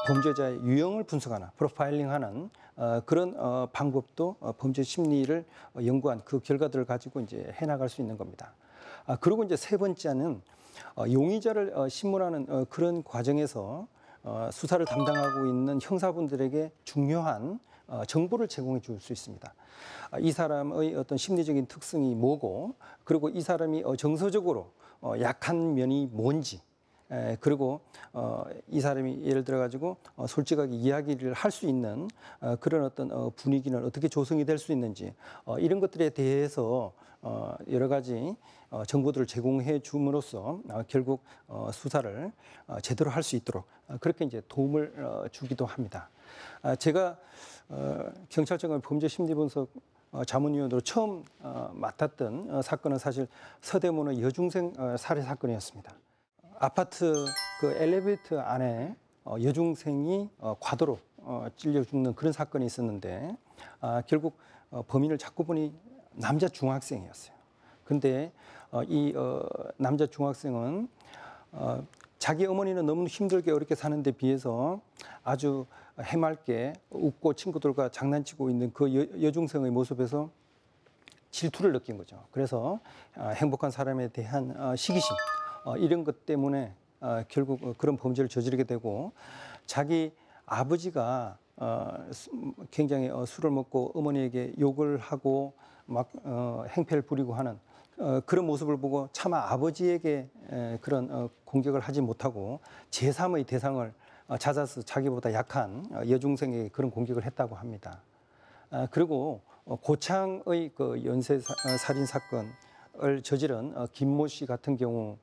범죄자의 유형을 분석하는 프로파일링하는 그런 방법도 범죄 심리를 연구한 그 결과들을 가지고 이제 해나갈 수 있는 겁니다. 그리고 이제 세 번째는 용의자를 신문하는 그런 과정에서 수사를 담당하고 있는 형사분들에게 중요한 정보를 제공해 줄 수 있습니다. 이 사람의 어떤 심리적인 특성이 뭐고, 그리고 이 사람이 정서적으로 약한 면이 뭔지, 그리고 이 사람이 예를 들어 가지고 솔직하게 이야기를 할 수 있는 그런 어떤 분위기는 어떻게 조성이 될 수 있는지, 이런 것들에 대해서 여러 가지 정보들을 제공해 줌으로써 결국 수사를 제대로 할 수 있도록 그렇게 이제 도움을 주기도 합니다. 제가 경찰청의 범죄심리분석 자문위원으로 처음 맡았던 사건은 사실 서대문의 여중생 살해 사건이었습니다. 아파트 그 엘리베이터 안에 여중생이 과도로 찔려 죽는 그런 사건이 있었는데, 결국 범인을 찾고 보니 남자 중학생이었어요. 근데 이 남자 중학생은 자기 어머니는 너무 힘들게 어렵게 사는데 비해서 아주 해맑게 웃고 친구들과 장난치고 있는 그 여중생의 모습에서 질투를 느낀 거죠. 그래서 행복한 사람에 대한 시기심, 이런 것 때문에 결국 그런 범죄를 저지르게 되고, 자기 아버지가 굉장히 술을 먹고 어머니에게 욕을 하고 막 행패를 부리고 하는 그런 모습을 보고 차마 아버지에게 그런 공격을 하지 못하고 제3의 대상을 찾아서 자기보다 약한 여중생에게 그런 공격을 했다고 합니다. 그리고 고창의 그 연쇄 살인 사건을 저지른 김모 씨 같은 경우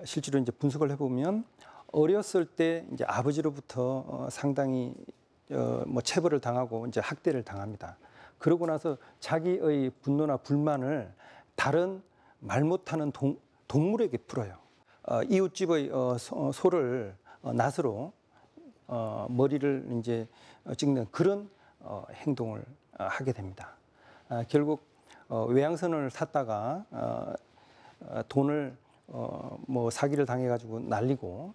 실제로 이제 분석을 해보면 어렸을 때 이제 아버지로부터 상당히 뭐 체벌을 당하고 이제 학대를 당합니다. 그러고 나서 자기의 분노나 불만을 다른 말 못하는 동물에게 풀어요. 이웃집의 소를 낫으로 머리를 이제 찍는 그런 행동을 하게 됩니다. 결국 외양선을 샀다가 돈을 뭐 사기를 당해가지고 날리고,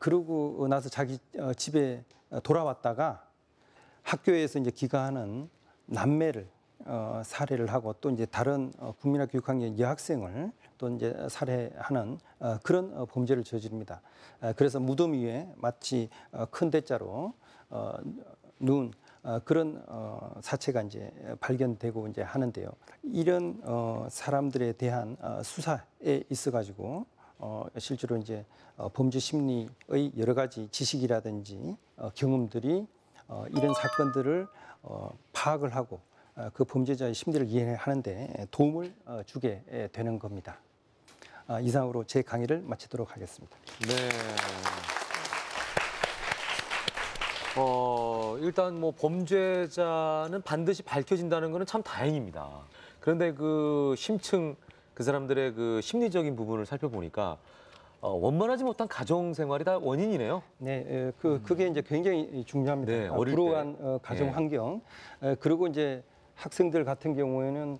그러고 나서 자기 집에 돌아왔다가 학교에서 이제 기가하는 남매를 살해를 하고, 또 이제 다른 국민학교 6학년 여학생을 또 이제 살해하는 그런 범죄를 저지릅니다. 그래서 무덤 위에 마치 큰 대자로 누운 그런 사체가 이제 발견되고 이제 하는데요. 이런 사람들에 대한 수사에 있어 가지고 실제로 이제 범죄 심리의 여러 가지 지식이라든지 경험들이 이런 사건들을 파악을 하고 그 범죄자의 심리를 이해하는데 도움을 주게 되는 겁니다. 이상으로 제 강의를 마치도록 하겠습니다. 네. 일단 뭐 범죄자는 반드시 밝혀진다는 거는 참 다행입니다. 그런데 그 심층 그 사람들의 그 심리적인 부분을 살펴보니까 원만하지 못한 가정 생활이 다 원인이네요. 네, 그게 이제 굉장히 중요합니다. 네, 어릴 불우한 가정 예. 환경, 그리고 이제 학생들 같은 경우에는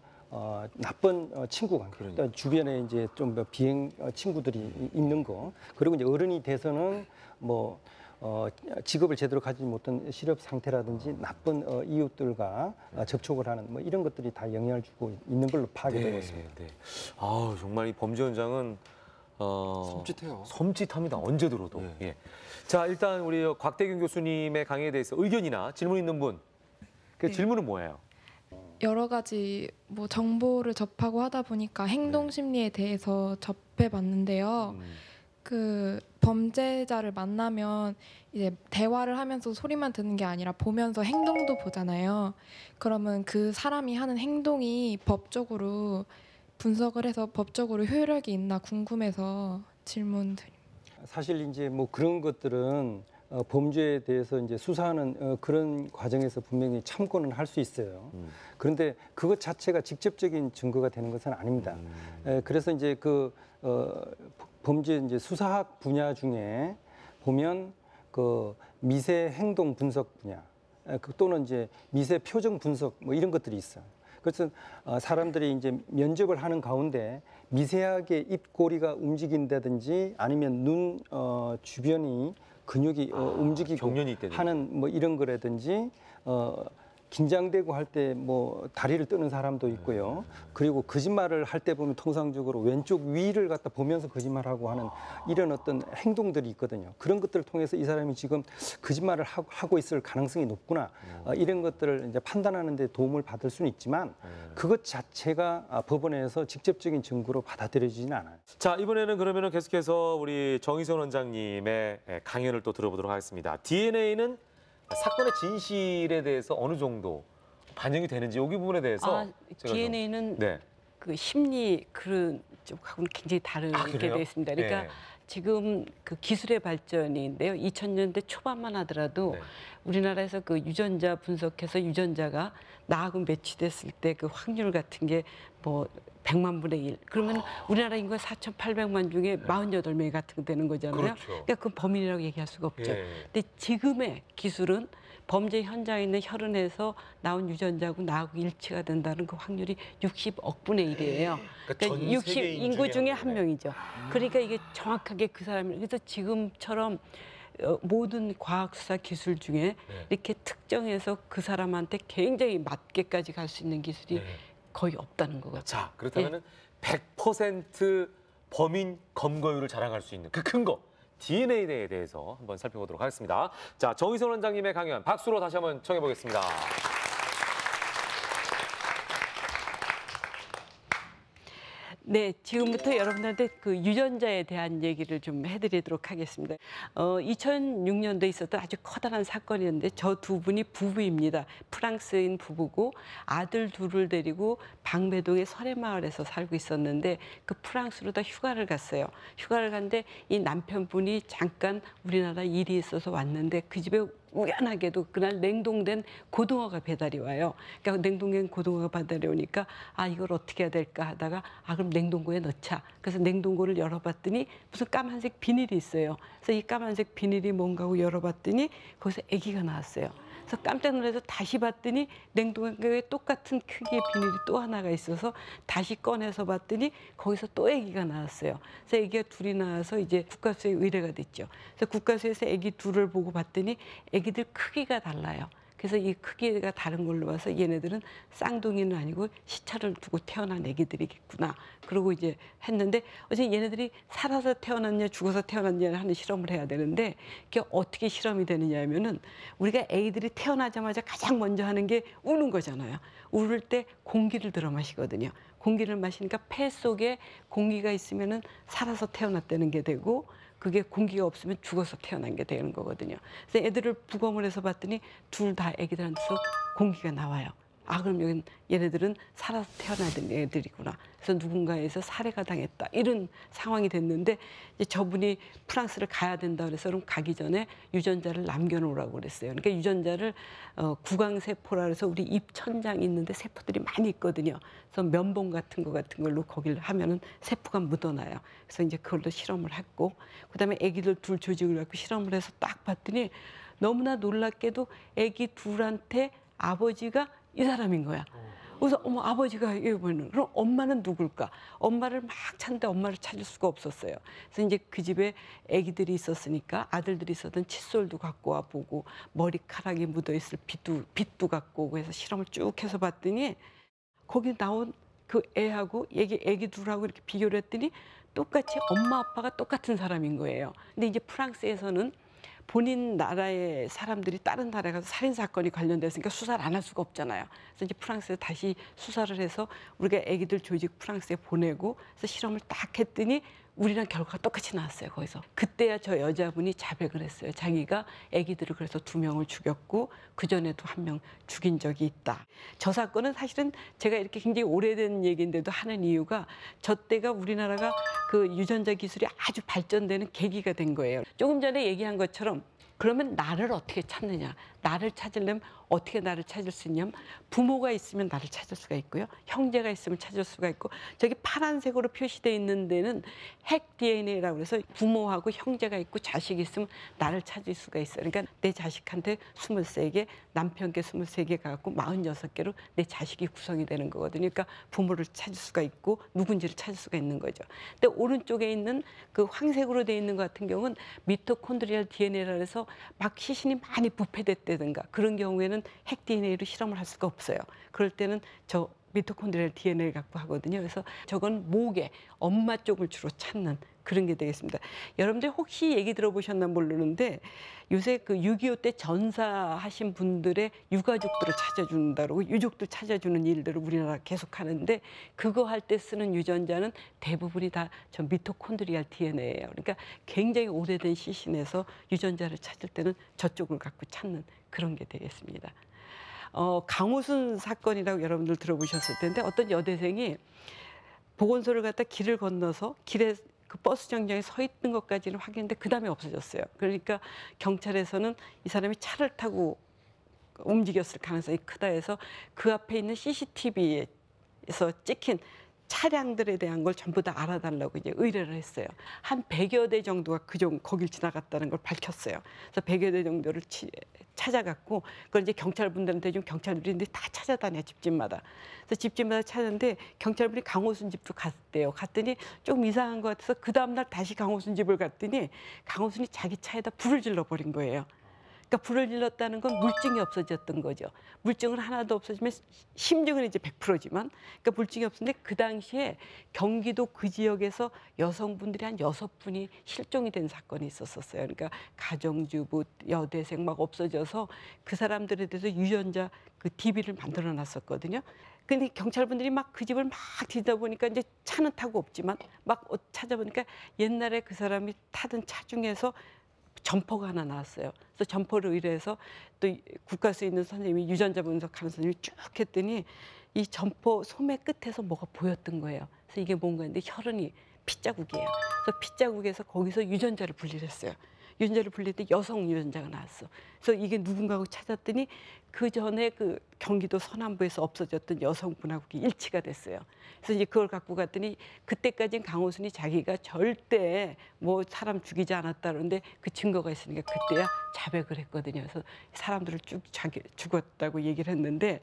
나쁜 친구 관계, 그러니까. 또 주변에 이제 좀 비행 친구들이 있는 거, 그리고 이제 어른이 돼서는 뭐 직업을 제대로 가지지 못한 실업 상태라든지 나쁜 이웃들과 접촉을 하는 뭐 이런 것들이 다 영향을 주고 있는 걸로 파악이 되고 있습니다. 네. 아우 정말 이 범죄 현장은 섬찟해요. 섬찟합니다. 언제 들어도. 예. 자 일단 우리 곽대균 교수님의 강의에 대해서 의견이나 질문 있는 분. 그 네. 질문은 뭐예요? 여러 가지 뭐 정보를 접하고 하다 보니까 행동 심리에 대해서 접해봤는데요. 그 범죄자를 만나면 이제 대화를 하면서 소리만 듣는 게 아니라 보면서 행동도 보잖아요. 그러면 그 사람이 하는 행동이 법적으로 분석을 해서 법적으로 효력이 있나 궁금해서 질문드립니다. 사실 이제 뭐 그런 것들은 범죄에 대해서 이제 수사하는 그런 과정에서 분명히 참고는 할 수 있어요. 그런데 그것 자체가 직접적인 증거가 되는 것은 아닙니다. 그래서 이제 그 범죄 이제 수사학 분야 중에 보면 그 미세 행동 분석 분야 또는 이제 미세 표정 분석 뭐 이런 것들이 있어요. 그래서 사람들이 이제 면접을 하는 가운데 미세하게 입꼬리가 움직인다든지 아니면 눈 주변이 근육이 움직이고 경련이 있다든지. 하는 뭐 이런 거라든지 긴장되고 할 때 뭐 다리를 뜨는 사람도 있고요. 그리고 거짓말을 할 때 보면 통상적으로 왼쪽 위를 갖다 보면서 거짓말하고 하는 이런 어떤 행동들이 있거든요. 그런 것들을 통해서 이 사람이 지금 거짓말을 하고 있을 가능성이 높구나. 이런 것들을 이제 판단하는 데 도움을 받을 수는 있지만 그것 자체가 법원에서 직접적인 증거로 받아들여지지는 않아요. 자, 이번에는 그러면은 계속해서 우리 정희선 원장님의 강연을 또 들어보도록 하겠습니다. DNA는 사건의 진실에 대해서 어느 정도 반영이 되는지 여기 부분에 대해서 제가 좀- DNA는 네. 그 심리 그런 쪽하고는 굉장히 다르게 그래요? 되어 있습니다. 그러니까 네. 지금 그 기술의 발전인데요. 2000년대 초반만 하더라도 네. 우리나라에서 그 유전자 분석해서 유전자가 나하고 매치됐을 때 그 확률 같은 게 뭐 100만 분의 1. 그러면 우리나라 인구가 4,800만 중에 48명이 같은 거 되는 거잖아요. 그렇죠. 그러니까 그 범인이라고 얘기할 수가 없죠. 예. 근데 지금의 기술은 범죄 현장에 있는 혈흔에서 나온 유전자하고 나하고 일치가 된다는 그 확률이 60억 분의 1이에요. 그러니까 전 세계 인구 중에 한 한 명이죠. 그러니까 이게 정확하게 그 사람이 그래서 지금처럼 모든 과학 수사 기술 중에 이렇게 특정해서 그 사람한테 굉장히 맞게까지 갈 수 있는 기술이 네. 거의 없다는 거거든요. 자, 그렇다면은 100% 범인 검거율을 자랑할 수 있는 그 근거 DNA에 대해서 한번 살펴보도록 하겠습니다. 자, 정희선 원장님의 강연 박수로 다시 한번 청해 보겠습니다. 네, 지금부터 여러분들한테 그 유전자에 대한 얘기를 좀 해드리도록 하겠습니다. 2006년도에 있었던 아주 커다란 사건이었는데 저 두 분이 부부입니다. 프랑스인 부부고 아들 둘을 데리고 방배동의 설해마을에서 살고 있었는데 그 프랑스로 다 휴가를 갔어요. 휴가를 갔는데 이 남편분이 잠깐 우리나라 일이 있어서 왔는데 그 집에 우연하게도 그날 냉동된 고등어가 배달이 와요. 그러니까 냉동된 고등어가 배달이 오니까 아 이걸 어떻게 해야 될까 하다가 아 그럼 냉동고에 넣자. 그래서 냉동고를 열어봤더니 무슨 까만색 비닐이 있어요. 그래서 이 까만색 비닐이 뭔가 하고 열어봤더니 거기서 아기가 나왔어요. 그래서 깜짝 놀라서 다시 봤더니 냉동고에 똑같은 크기의 비닐이 또 하나가 있어서 다시 꺼내서 봤더니 거기서 또 아기가 나왔어요. 그래서 아기가 둘이 나와서 이제 국가수에 의뢰가 됐죠. 그래서 국가수에서 아기 둘을 보고 봤더니 아기들 크기가 달라요. 그래서 이 크기가 다른 걸로 봐서 얘네들은 쌍둥이는 아니고 시차를 두고 태어난 아기들이겠구나. 그러고 이제 했는데 어제 얘네들이 살아서 태어났냐 죽어서 태어났냐 하는 실험을 해야 되는데 그게 어떻게 실험이 되느냐 하면은 우리가 아기들이 태어나자마자 가장 먼저 하는 게 우는 거잖아요. 울을 때 공기를 들어 마시거든요. 공기를 마시니까 폐 속에 공기가 있으면은 살아서 태어났다는 게 되고 그게 공기가 없으면 죽어서 태어난 게 되는 거거든요. 그래서 애들을 부검을 해서 봤더니 둘 다 애기들한테서 공기가 나와요. 아 그럼 여긴 얘네들은 살아서 태어나던 애들이구나. 그래서 누군가에서 살해가 당했다. 이런 상황이 됐는데 이제 저분이 프랑스를 가야 된다 그래서 그럼 가기 전에 유전자를 남겨놓으라고 그랬어요. 그러니까 유전자를 구강세포라 그래서 우리 입 천장이 있는데 세포들이 많이 있거든요. 그래서 면봉 같은 걸로 거기를 하면은 세포가 묻어나요. 그래서 이제 그걸로 실험을 했고 그다음에 아기들 둘 조직을 갖고 실험을 해서 딱 봤더니 너무나 놀랍게도 아기 둘한테 아버지가 이 사람인 거야. 그래서 어머 아버지가 이게 뭐는 그럼 엄마는 누굴까? 엄마를 막 찾는데 엄마를 찾을 수가 없었어요. 그래서 이제 그 집에 아기들이 있었으니까 아들들이 있었던 칫솔도 갖고 와 보고 머리카락이 묻어 있을 빗도 갖고 오고 해서 실험을 쭉 해서 봤더니 거기 나온 그 애하고 애기 둘하고 이렇게 비교를 했더니 똑같이 엄마 아빠가 똑같은 사람인 거예요. 근데 이제 프랑스에서는 본인 나라의 사람들이 다른 나라에 가서 살인 사건이 관련됐으니까 수사를 안 할 수가 없잖아요. 그래서 이제 프랑스에 다시 수사를 해서 우리가 아기들 조직 프랑스에 보내고 그래서 실험을 딱 했더니 우리랑 결과가 똑같이 나왔어요. 거기서 그때야 저 여자분이 자백을 했어요. 자기가 아기들을 그래서 2명을 죽였고 그 전에도 1명 죽인 적이 있다. 저 사건은 사실은 제가 이렇게 굉장히 오래된 얘기인데도 하는 이유가 저 때가 우리나라가 그 유전자 기술이 아주 발전되는 계기가 된 거예요. 조금 전에 얘기한 것처럼 그러면 나를 어떻게 찾느냐. 나를 찾으려면 어떻게 나를 찾을 수 있냐면 부모가 있으면 나를 찾을 수가 있고요. 형제가 있으면 찾을 수가 있고 저기 파란색으로 표시되어 있는 데는 핵 DNA라고 해서 부모하고 형제가 있고 자식이 있으면 나를 찾을 수가 있어요. 그러니까 내 자식한테 23개, 남편께 23개 갖고 46개로 내 자식이 구성이 되는 거거든요. 그러니까 부모를 찾을 수가 있고 누군지를 찾을 수가 있는 거죠. 근데 오른쪽에 있는 그 황색으로 되어 있는 것 같은 경우는 미토콘드리얼 DNA라 해서 막 시신이 많이 부패됐대 없다든가 그런 경우에는 핵 DNA로 실험을 할 수가 없어요. 그럴 때는 저 미토콘드리얼 DNA를 갖고 하거든요. 그래서 저건 목에 엄마 쪽을 주로 찾는 그런 게 되겠습니다. 여러분들 혹시 얘기 들어보셨나 모르는데 요새 그 6.25 때 전사하신 분들의 유가족들을 찾아준다고 유족들 찾아주는 일들을 우리나라 계속 하는데 그거 할 때 쓰는 유전자는 대부분이 다 저 미토콘드리얼 DNA예요. 그러니까 굉장히 오래된 시신에서 유전자를 찾을 때는 저쪽을 갖고 찾는 그런 게 되겠습니다. 강호순 사건이라고 여러분들 들어보셨을 텐데 어떤 여대생이 보건소를 갔다 길을 건너서 길에 그 버스 정류장에 서 있는 것까지는 확인했는데 그 다음에 없어졌어요. 그러니까 경찰에서는 이 사람이 차를 타고 움직였을 가능성이 크다 해서 그 앞에 있는 CCTV에서 찍힌 차량들에 대한 걸 전부 다 알아달라고 이제 의뢰를 했어요. 한 100여 대 정도가 거길 지나갔다는 걸 밝혔어요. 그래서 100여 대 정도를 찾아갔고 그걸 이제 경찰분들한테 좀 경찰들이 다 찾아다녀 집집마다. 그래서 집집마다 찾았는데 경찰분이 강호순 집도 갔대요. 갔더니 좀 이상한 것 같아서 그 다음날 다시 강호순 집을 갔더니 강호순이 자기 차에다 불을 질러버린 거예요. 그러니까 불을 질렀다는 건 물증이 없어졌던 거죠. 물증은 하나도 없어지면 심증은 이제 100%지만 그러니까 물증이 없었는데 그 당시에 경기도 그 지역에서 여성분들이 한 6분이 실종이 된 사건이 있었어요. 그러니까 가정주부, 여대생 막 없어져서 그 사람들에 대해서 유전자 그 DB를 만들어 놨었거든요. 근데 경찰분들이 막 그 집을 막 뒤다 보니까 이제 차는 타고 없지만 막 찾아보니까 옛날에 그 사람이 타던 차 중에서 점퍼가 하나 나왔어요. 그래서 점퍼를 의뢰해서 또 국가수에 있는 선생님이 유전자 분석하는 선생님이 쭉 했더니 이 점퍼 소매 끝에서 뭐가 보였던 거예요. 그래서 이게 뭔가 했는데 혈흔이 핏자국이에요. 그래서 핏자국에서 거기서 유전자를 분리를 했어요. 유전자를 분리할 때 여성 유전자가 나왔어. 그래서 이게 누군가고 찾았더니 그 전에 그 경기도 서남부에서 없어졌던 여성분하고 일치가 됐어요. 그래서 이제 그걸 갖고 갔더니 그때까지는 강호순이 자기가 절대 뭐 사람 죽이지 않았다 그러는데 그 증거가 있으니까 그때야 자백을 했거든요. 그래서 사람들을 쭉 죽었다고 얘기를 했는데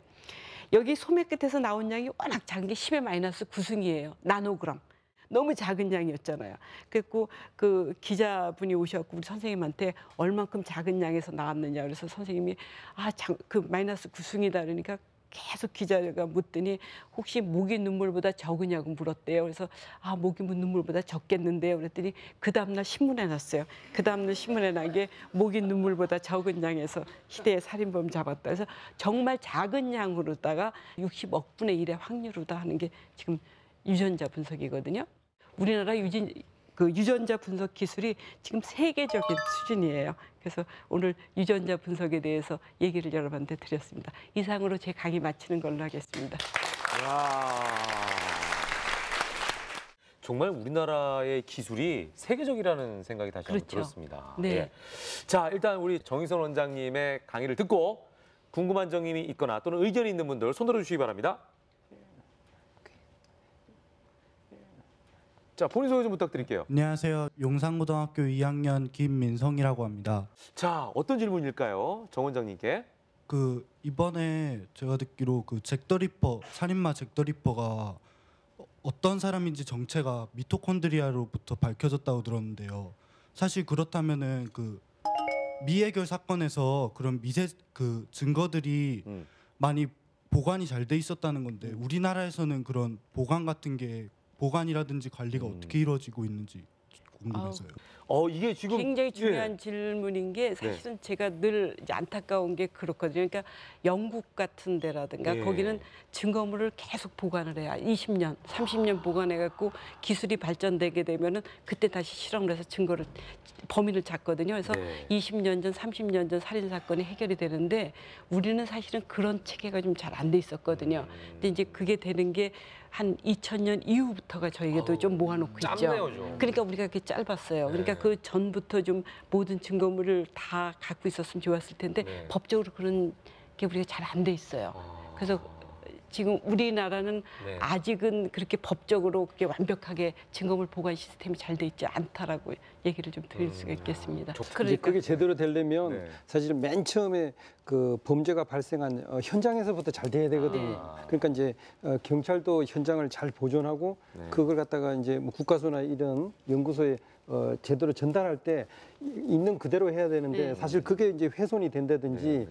여기 소매 끝에서 나온 양이 워낙 작은 게 10의 마이너스 9승이에요. 나노그램. 너무 작은 양이었잖아요. 그래서 그 기자분이 오셔갖고 우리 선생님한테 얼만큼 작은 양에서 나왔느냐 그래서 선생님이 그 마이너스 9승이다 그러니까 계속 기자가 묻더니 혹시 모기 눈물보다 적으냐고 물었대요. 그래서 모기 눈물보다 적겠는데요. 그랬더니 그 다음날 신문에 났어요. 그 다음날 신문에 난 게 모기 눈물보다 적은 양에서 희대의 살인범 잡았다. 그래서 정말 작은 양으로다가 60억 분의 1의 확률로다 하는 게 지금 유전자 분석이거든요. 우리나라 유전자 분석 기술이 지금 세계적인 수준이에요. 그래서 오늘 유전자 분석에 대해서 얘기를 여러분한테 드렸습니다. 이상으로 제 강의 마치는 걸로 하겠습니다. 정말 우리나라의 기술이 세계적이라는 생각이 다시 한번 그렇죠. 들었습니다. 네. 예. 자, 일단 우리 정희선 원장님의 강의를 듣고 궁금한 점이 있거나 또는 의견이 있는 분들 손 들어주시기 바랍니다. 자, 본인 소개 좀 부탁드릴게요. 안녕하세요. 용산고등학교 2학년 김민성이라고 합니다. 자, 어떤 질문일까요? 정 원장님께. 이번에 제가 듣기로 잭 더 리퍼, 살인마 잭 더 리퍼가 어떤 사람인지 정체가 미토콘드리아로부터 밝혀졌다고 들었는데요. 사실 그렇다면은 미해결 사건에서 그런 증거들이 많이 보관이 잘 돼 있었다는 건데 우리나라에서는 그런 보관이라든지 관리가 어떻게 이루어지고 있는지 궁금해서요. 이게 지금 굉장히 중요한 질문인 게 사실은 제가 늘 이제 안타까운 게 그렇거든요. 그러니까 영국 같은 데라든가 거기는 증거물을 계속 보관을 해야 20년, 30년 보관해갖고 기술이 발전되게 되면은 그때 다시 실험을 해서 범인을 잡거든요. 그래서 20년 전, 30년 전 살인 사건이 해결이 되는데 우리는 사실은 그런 체계가 좀 잘 안 돼 있었거든요. 근데 이제 그게 되는 게 한 2000년 이후부터가 저희가도 좀 모아놓고 있죠. 짧네요, 좀. 그러니까 우리가 그게 짧았어요. 그러니까 그 전부터 좀 모든 증거물을 다 갖고 있었으면 좋았을 텐데 법적으로 그런 게 우리가 잘 안 돼 있어요. 그래서 지금 우리나라는 아직은 그렇게 법적으로 그렇게 완벽하게 증거물 보관 시스템이 잘 돼 있지 않다라고 얘기를 좀 드릴 수가 있겠습니다. 이제 그게 제대로 되려면 사실 맨 처음에 그 범죄가 발생한 현장에서부터 잘 돼야 되거든요. 그러니까 이제 경찰도 현장을 잘 보존하고 그걸 갖다가 이제 뭐 국가수나 이런 연구소에 제대로 전달할 때 있는 그대로 해야 되는데 네. 사실 그게 이제 훼손이 된다든지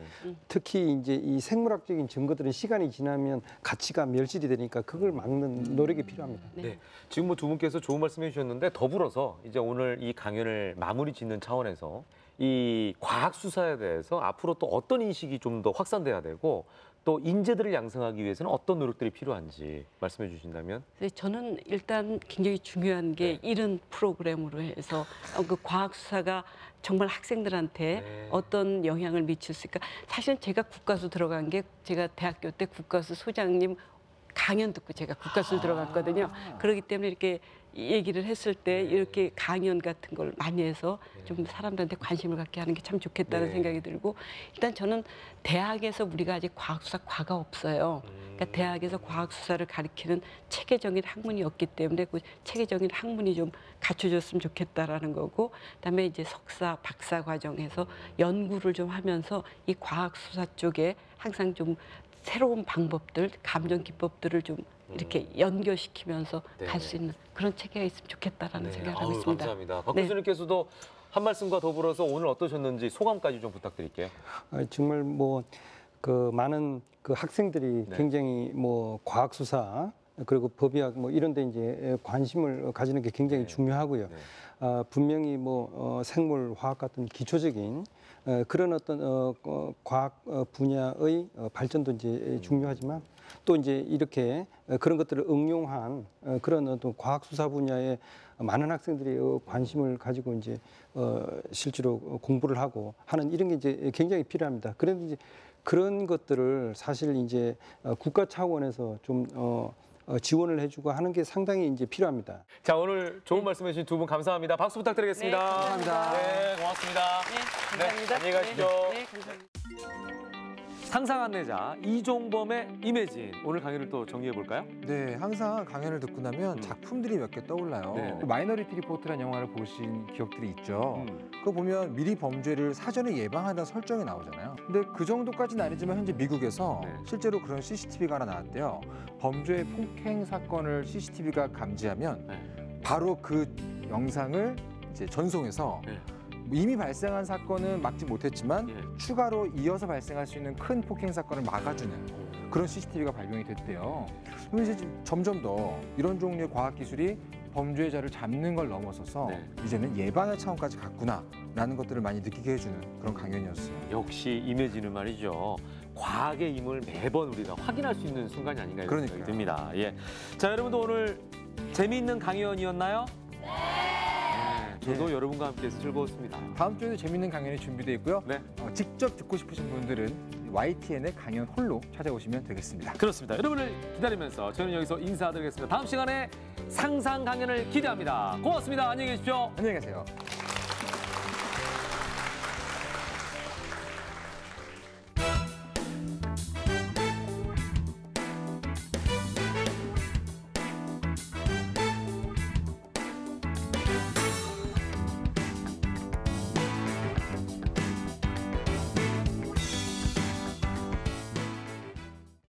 특히 이제 이 생물학적인 증거들은 시간이 지나면 가치가 멸실이 되니까 그걸 막는 노력이 필요합니다. 네. 지금 뭐 두 분께서 좋은 말씀해 주셨는데 더불어서 이제 오늘 이 강연을 마무리 짓는 차원에서 이 과학 수사에 대해서 앞으로 또 어떤 인식이 좀 더 확산돼야 되고 또 인재들을 양성하기 위해서는 어떤 노력들이 필요한지 말씀해 주신다면. 네, 저는 일단 굉장히 중요한 게 이런 프로그램으로 해서 그 과학 수사가 정말 학생들한테 네. 어떤 영향을 미칠 수 있을까. 사실은 제가 국가수 들어간 게 제가 대학교 때 국가수 소장님 강연 듣고 제가 국가수 들어갔거든요. 그렇기 때문에 이렇게 얘기를 했을 때 이렇게 강연 같은 걸 많이 해서 좀 사람들한테 관심을 갖게 하는 게 참 좋겠다는 네. 생각이 들고, 일단 저는 대학에서 우리가 아직 과학수사 과가 없어요. 그러니까 대학에서 과학수사를 가리키는 체계적인 학문이 없기 때문에 그 체계적인 학문이 좀 갖춰졌으면 좋겠다라는 거고, 그다음에 이제 석사, 박사 과정에서 연구를 좀 하면서 이 과학수사 쪽에 항상 좀 새로운 방법들, 감정 기법들을 좀 이렇게 연결시키면서 네. 갈 수 있는 그런 체계가 있으면 좋겠다라는 생각을 하고 아유, 있습니다. 감사합니다. 박 네. 교수님께서도 한 말씀과 더불어서 오늘 어떠셨는지 소감까지 좀 부탁드릴게요. 정말 뭐 그 많은 그 학생들이 네. 굉장히 뭐 과학 수사 그리고 법의학 뭐 이런 데 이제 관심을 가지는 게 굉장히 네. 중요하고요. 네. 분명히 뭐 생물 화학 같은 기초적인 그런 어떤 과학 분야의 발전도 이제 중요하지만 또 이제 이렇게 그런 것들을 응용한 그런 어떤 과학 수사 분야에 많은 학생들이 관심을 가지고 이제 실제로 공부를 하고 하는 이런 게 이제 굉장히 필요합니다. 그런데 이제 그런 것들을 사실 이제 국가 차원에서 좀 지원을 해주고 하는 게 상당히 이제 필요합니다. 자, 오늘 좋은 말씀해 주신 두 분 감사합니다. 박수 부탁드리겠습니다. 네, 감사합니다. 네, 고맙습니다. 네, 감사합니다. 안녕히 가십시오. 네, 감사합니다. 상상 안내자 이종범의 이매진. 오늘 강의를 또 정리해 볼까요? 네, 항상 강연을 듣고 나면 작품들이 몇 개 떠올라요. 네. 그 마이너리티 리포트라는 영화를 보신 기억들이 있죠. 음. 그거 보면 미리 범죄를 사전에 예방한다는 설정이 나오잖아요. 근데 그 정도까지는 아니지만 현재 미국에서 네. 실제로 그런 CCTV가 하나 나왔대요. 범죄 폭행 사건을 CCTV가 감지하면 네. 바로 그 영상을 이제 전송해서 네. 이미 발생한 사건은 막지 못했지만 예. 추가로 이어서 발생할 수 있는 큰 폭행 사건을 막아주는 그런 CCTV가 발명이 됐대요. 그럼 이제 점점 더 이런 종류의 과학 기술이 범죄자를 잡는 걸 넘어서서 네. 이제는 예방의 차원까지 갔구나라는 것들을 많이 느끼게 해주는 그런 강연이었어요. 역시 이매진은 말이죠. 과학의 힘을 매번 우리가 확인할 수 있는 순간이 아닌가 이런 생각이 그러니까요. 듭니다. 예. 자, 여러분도 오늘 재미있는 강연이었나요? 네. 저도 예. 여러분과 함께해서 즐거웠습니다. 다음 주에도 재밌는 강연이 준비되어 있고요. 네. 직접 듣고 싶으신 분들은 YTN의 강연 홀로 찾아오시면 되겠습니다. 그렇습니다. 여러분을 기다리면서 저는 여기서 인사드리겠습니다. 다음 시간에 상상 강연을 기대합니다. 고맙습니다. 안녕히 계십시오. 안녕히 계세요.